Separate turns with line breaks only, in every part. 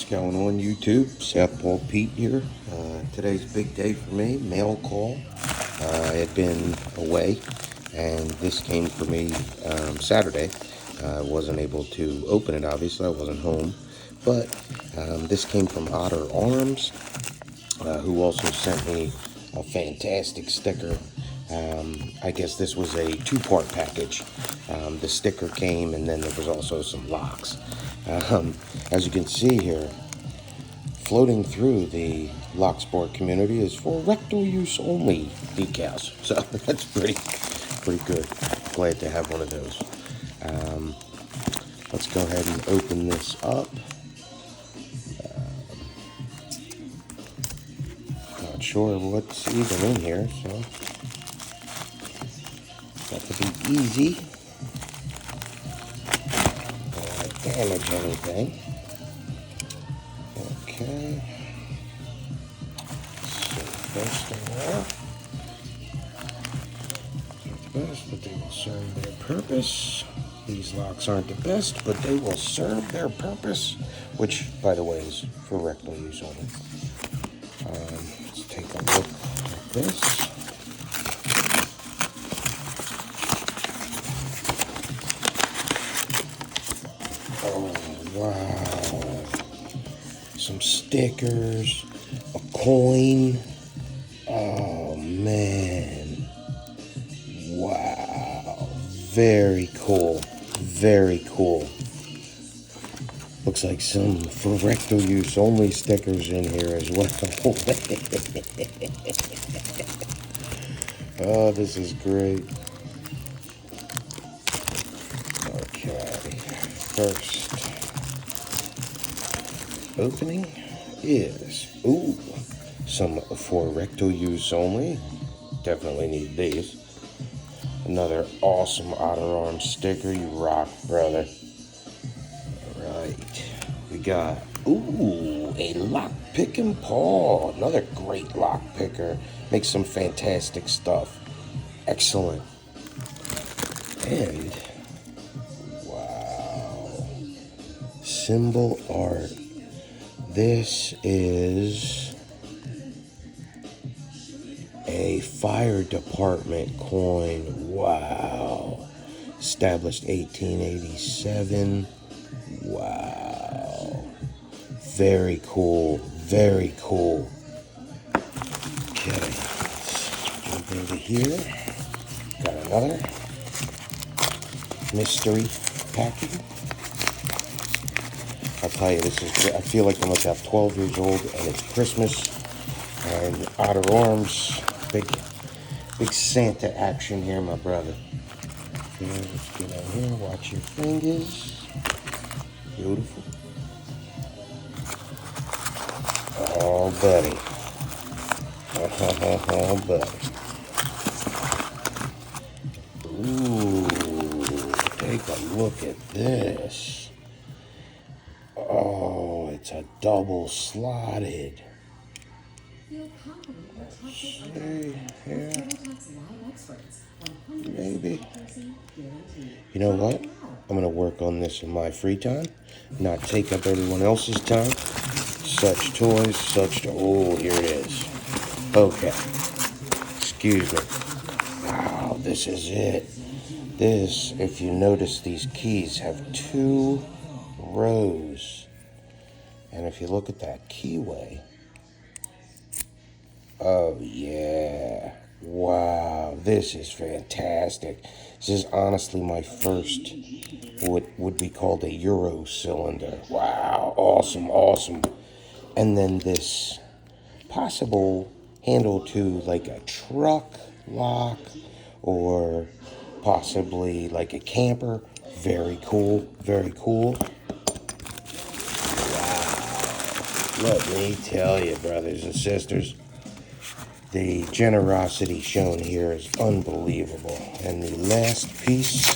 What's going on YouTube? Southpaw Pete here. Today's big day for me, mail call. I had been away and this came for me Saturday. I wasn't able to open it, obviously, I wasn't home. But this came from Otter Arms, who also sent me a fantastic sticker. I guess this was a two-part package. The sticker came and then there was also some locks. As you can see here, floating through the lock sport community is for rectal use only decals. So that's pretty good. Glad to have one of those. Let's go ahead and open this up. Not sure what's even in here, so got to be easy. Don't damage anything. Okay. So first of all, not the best, but they will serve their purpose. These locks aren't the best, but they will serve their purpose, which, by the way, is for rectal use only. Let's take a look at this. Oh, wow. Some stickers, a coin. Oh, man. Wow. Very cool. Very cool. Looks like some for rectal use only stickers in here as well. Oh, this is great. Okay, first opening is, some for rectal use only. Definitely need these. Another awesome Otter Arms sticker. You rock, brother. Alright. We got, a lock picking paw. Another great lock picker. Makes some fantastic stuff. Excellent. And, wow. Symbol art. This is a fire department coin. Wow. Established 1887. Wow. Very cool. Very cool. Okay. Let's jump over here. Got another mystery package. I'll tell you, this is, I feel like I'm about 12 years old and it's Christmas and Otter Arms, big Santa action here, my brother. Okay, let's get out here, watch your fingers. Beautiful. Oh, buddy. Oh, buddy. Ooh, take a look at this. Oh, it's a double slotted. Let's see here. Maybe. You know what? I'm going to work on this in my free time, not take up everyone else's time. Such toys, oh, here it is. Okay. Excuse me. Wow, this is it. This, if you notice, these keys have 2 rows. And if you look at that keyway, oh yeah, wow, this is fantastic. This is honestly my first, what would be called a Euro cylinder. Wow, awesome. And then this possible handle to like a truck lock or possibly like a camper. Very cool. Let me tell you, brothers and sisters, the generosity shown here is unbelievable. And the last piece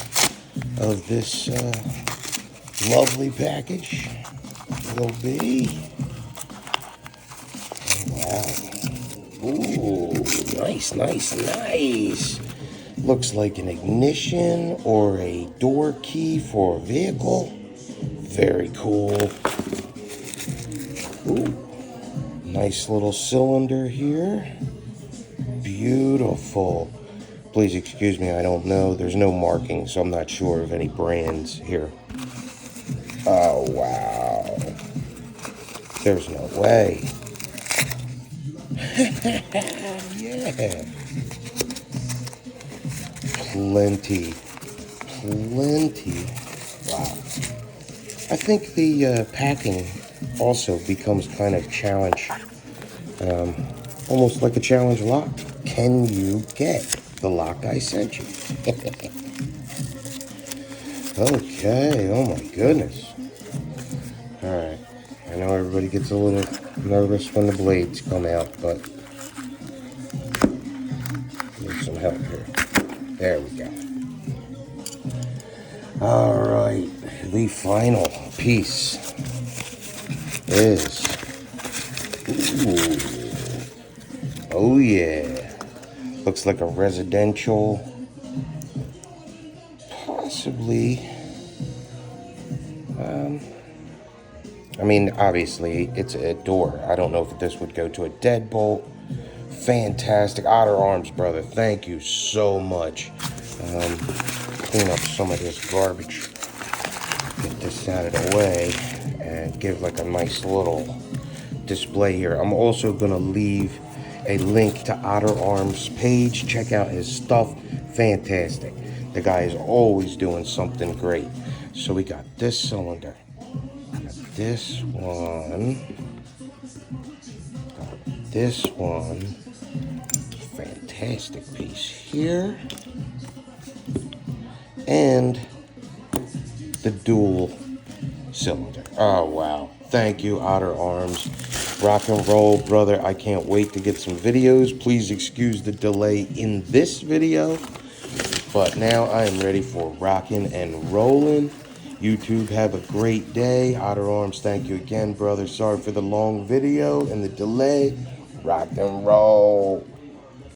of this lovely package will be, wow, ooh, nice. Looks like an ignition or a door key for a vehicle. Very cool. Ooh, nice little cylinder here. Beautiful. Please excuse me, I don't know. There's no marking, so I'm not sure of any brands here. Oh, wow. There's no way. Yeah. Plenty. Wow. I think the packing also becomes kind of challenge, almost like a challenge lock. Can you get the lock I sent you? Okay, oh my goodness. Alright, I know everybody gets a little nervous when the blades come out, but need some help here. There we go. Alright, the final piece is, ooh, oh yeah, looks like a residential, possibly, I mean, obviously, it's a door. I don't know if this would go to a deadbolt. Fantastic. Otter Arms, brother. Thank you so much. Clean up some of this garbage. Get this out of the way and give like a nice little display here. I'm also going to leave a link to Otter Arms page. Check out his stuff. Fantastic. The guy is always doing something great. So we got this cylinder. This one, this one, fantastic piece here, and the dual cylinder. Oh wow, thank you, Otter Arms. Rock and roll, brother. I can't wait to get some videos. Please excuse the delay in this video, but now I am ready for rocking and rolling. YouTube, have a great day. Otter Arms, thank you again, brother. Sorry for the long video and the delay. Rock and roll.